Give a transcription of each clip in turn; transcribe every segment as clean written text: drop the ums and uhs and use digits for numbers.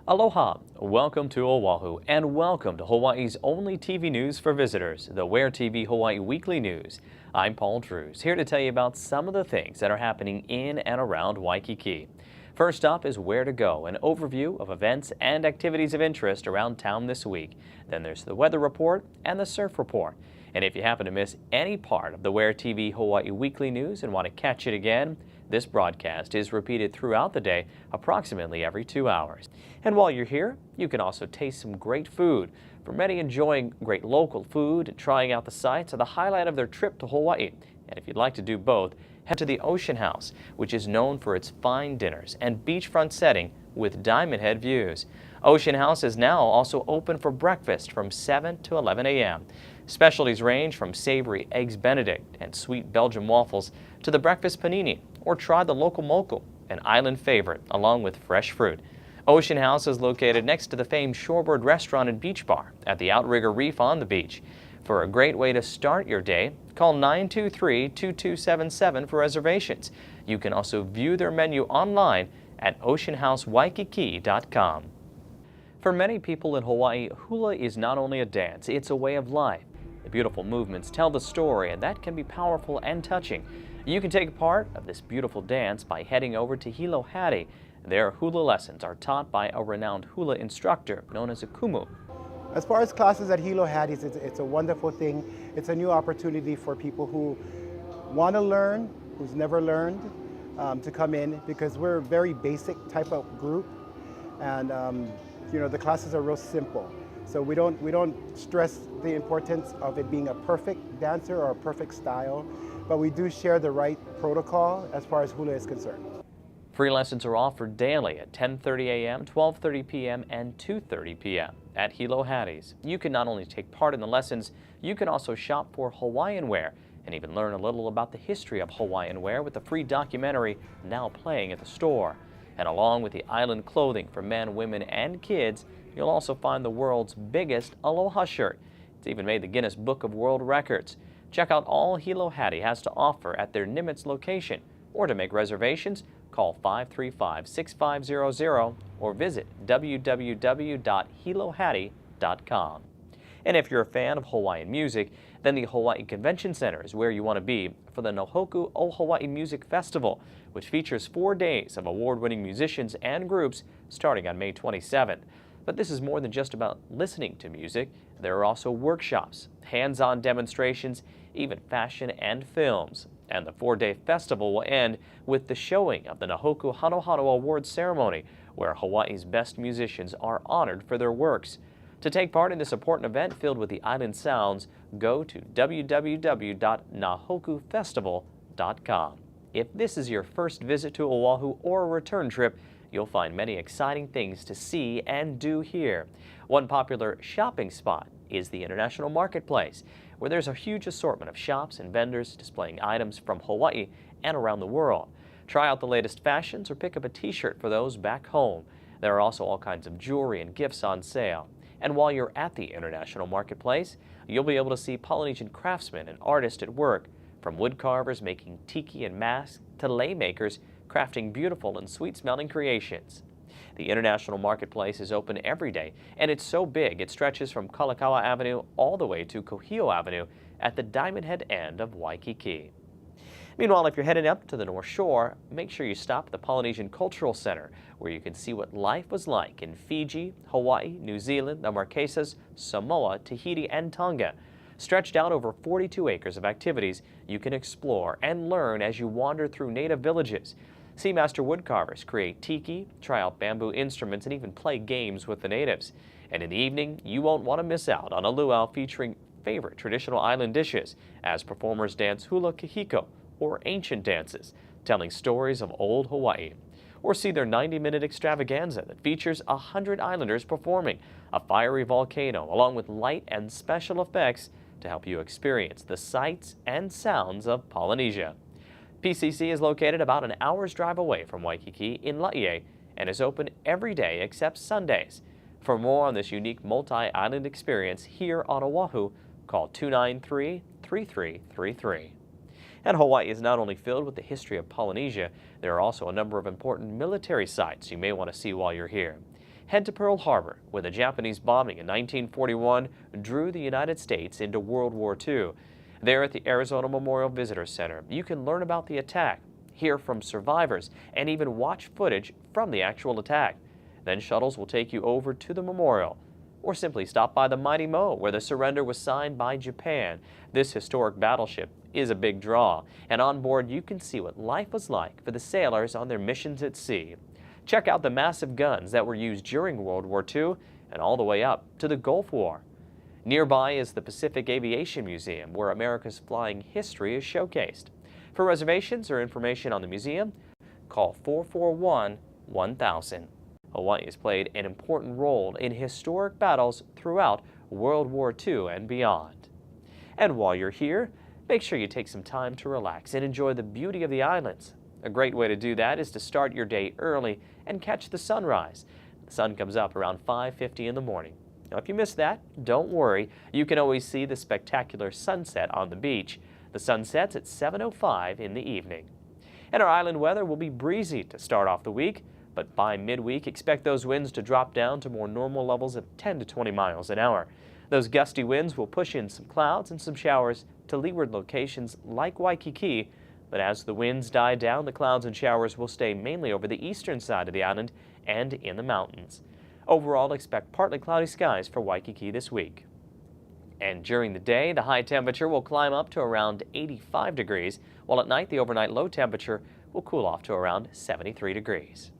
Aloha, welcome to Oahu, and welcome to Hawaii's only TV news for visitors, the Where TV Hawaii Weekly News. I'm Paul Drews, here to tell you about some of the things that are happening in and around Waikiki. First up is Where to Go, an overview of events and activities of interest around town this week. Then there's the weather report and the surf report. And if you happen to miss any part of the Where TV Hawaii Weekly News and want to catch it again, this broadcast is repeated throughout the day, approximately every 2 hours. And while you're here, you can also taste some great food. For many, enjoying great local food and trying out the sights are the highlight of their trip to Hawaii. And if you'd like to do both, head to the Ocean House, which is known for its fine dinners and beachfront setting with Diamond Head views. Ocean House is now also open for breakfast from 7 to 11 a.m. Specialties range from savory Eggs Benedict and sweet Belgian waffles to the breakfast panini, or try the local mocha, an island favorite, along with fresh fruit. Ocean House is located next to the famed Shorebird Restaurant and Beach Bar at the Outrigger Reef on the beach. For a great way to start your day, call 923-2277 for reservations. You can also view their menu online at oceanhousewaikiki.com. For many people in Hawaii, hula is not only a dance, it's a way of life. The beautiful movements tell the story, and that can be powerful and touching. You can take part of this beautiful dance by heading over to Hilo Hattie. Their hula lessons are taught by a renowned hula instructor known as a kumu. As far as classes at Hilo Hattie's, it's a wonderful thing. It's a new opportunity for people who want to learn, who's never learned, to come in, because we're a very basic type of group, and the classes are real simple. So we don't stress the importance of it being a perfect dancer or a perfect style, but we do share the right protocol as far as hula is concerned. Free lessons are offered daily at 10:30 a.m., 12:30 p.m., and 2:30 p.m. at Hilo Hattie's. You can not only take part in the lessons, you can also shop for Hawaiian wear and even learn a little about the history of Hawaiian wear with the free documentary now playing at the store. And along with the island clothing for men, women, and kids, you'll also find the world's biggest aloha shirt. It's even made the Guinness Book of World Records. Check out all Hilo Hattie has to offer at their Nimitz location, or to make reservations, call 535-6500 or visit www.hilohattie.com. And if you're a fan of Hawaiian music, then the Hawaii Convention Center is where you want to be for the Nohoku o Hawaii Music Festival, which features 4 days of award-winning musicians and groups starting on May 27th. But this is more than just about listening to music. There are also workshops, hands-on demonstrations, even fashion and films. And the 4-day festival will end with the showing of the Nahoku Hanohano Awards ceremony, where Hawaii's best musicians are honored for their works. To take part in this important event filled with the island sounds, go to www.nahokufestival.com. If this is your first visit to Oahu or a return trip, you'll find many exciting things to see and do here. One popular shopping spot is the International Marketplace, where there's a huge assortment of shops and vendors displaying items from Hawaii and around the world. Try out the latest fashions or pick up a t-shirt for those back home. There are also all kinds of jewelry and gifts on sale. And while you're at the International Marketplace, you'll be able to see Polynesian craftsmen and artists at work, from wood carvers making tiki and masks to lei makers crafting beautiful and sweet-smelling creations. The International Marketplace is open every day, and it's so big it stretches from Kalakaua Avenue all the way to Kohio Avenue at the Diamond Head end of Waikiki. Meanwhile, if you're heading up to the North Shore, make sure you stop at the Polynesian Cultural Center, where you can see what life was like in Fiji, Hawaii, New Zealand, the Marquesas, Samoa, Tahiti, and Tonga. Stretched out over 42 acres of activities, you can explore and learn as you wander through native villages. See master woodcarvers create tiki, try out bamboo instruments, and even play games with the natives. And in the evening, you won't want to miss out on a luau featuring favorite traditional island dishes as performers dance hula kahiko, or ancient dances, telling stories of old Hawaii. Or see their 90-minute extravaganza that features 100 islanders performing a fiery volcano along with light and special effects to help you experience the sights and sounds of Polynesia. PCC is located about an hour's drive away from Waikiki in Laie and is open every day except Sundays. For more on this unique multi-island experience here on Oahu, call 293-3333. And Hawaii is not only filled with the history of Polynesia, there are also a number of important military sites you may want to see while you're here. Head to Pearl Harbor, where the Japanese bombing in 1941 drew the United States into World War II. There at the Arizona Memorial Visitor Center, you can learn about the attack, hear from survivors, and even watch footage from the actual attack. Then shuttles will take you over to the memorial, or simply stop by the Mighty Mo, where the surrender was signed by Japan. This historic battleship is a big draw, and on board you can see what life was like for the sailors on their missions at sea. Check out the massive guns that were used during World War II and all the way up to the Gulf War. Nearby is the Pacific Aviation Museum, where America's flying history is showcased. For reservations or information on the museum, call 441-1000. Hawaii has played an important role in historic battles throughout World War II and beyond. And while you're here, make sure you take some time to relax and enjoy the beauty of the islands. A great way to do that is to start your day early and catch the sunrise. The sun comes up around 5:50 in the morning. Now, if you miss that, don't worry. You can always see the spectacular sunset on the beach. The sun sets at 7:05 in the evening. And our island weather will be breezy to start off the week, but by midweek, expect those winds to drop down to more normal levels of 10 to 20 miles an hour. Those gusty winds will push in some clouds and some showers to leeward locations like Waikiki, but as the winds die down, the clouds and showers will stay mainly over the eastern side of the island and in the mountains. Overall, expect partly cloudy skies for Waikiki this week. And during the day, the high temperature will climb up to around 85 degrees, while at night the overnight low temperature will cool off to around 73 degrees.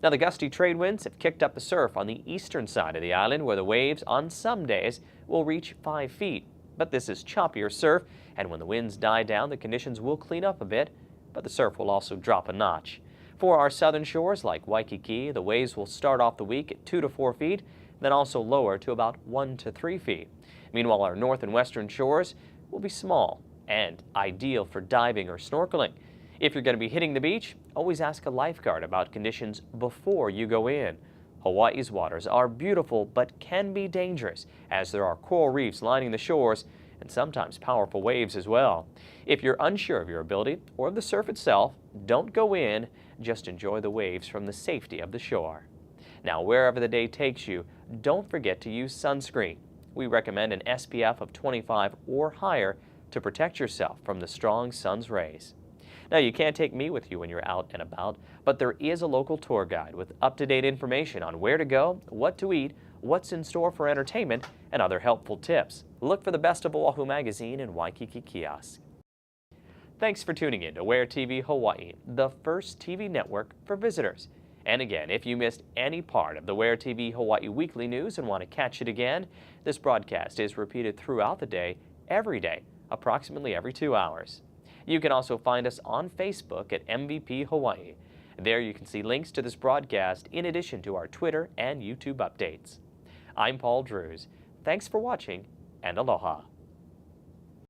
Now, the gusty trade winds have kicked up the surf on the eastern side of the island, where the waves on some days will reach 5 feet. But this is choppier surf, and when the winds die down, the conditions will clean up a bit, but the surf will also drop a notch. For our southern shores like Waikiki, the waves will start off the week at 2 to 4 feet, then also lower to about 1 to 3 feet. Meanwhile, our north and western shores will be small and ideal for diving or snorkeling. If you're going to be hitting the beach, always ask a lifeguard about conditions before you go in. Hawaii's waters are beautiful but can be dangerous, as there are coral reefs lining the shores and sometimes powerful waves as well. If you're unsure of your ability or of the surf itself, don't go in, just enjoy the waves from the safety of the shore. Now, wherever the day takes you, don't forget to use sunscreen. We recommend an SPF of 25 or higher to protect yourself from the strong sun's rays. Now, you can't take me with you when you're out and about, but there is a local tour guide with up-to-date information on where to go, what to eat, what's in store for entertainment, and other helpful tips. Look for the Best of Oahu magazine in Waikiki kiosk. Thanks for tuning in to Where TV Hawaii, the first TV network for visitors. And again, if you missed any part of the Where TV Hawaii weekly news and want to catch it again, this broadcast is repeated throughout the day, every day, approximately every 2 hours. You can also find us on Facebook at MVP Hawaii. There you can see links to this broadcast in addition to our Twitter and YouTube updates. I'm Paul Drews. Thanks for watching, and aloha.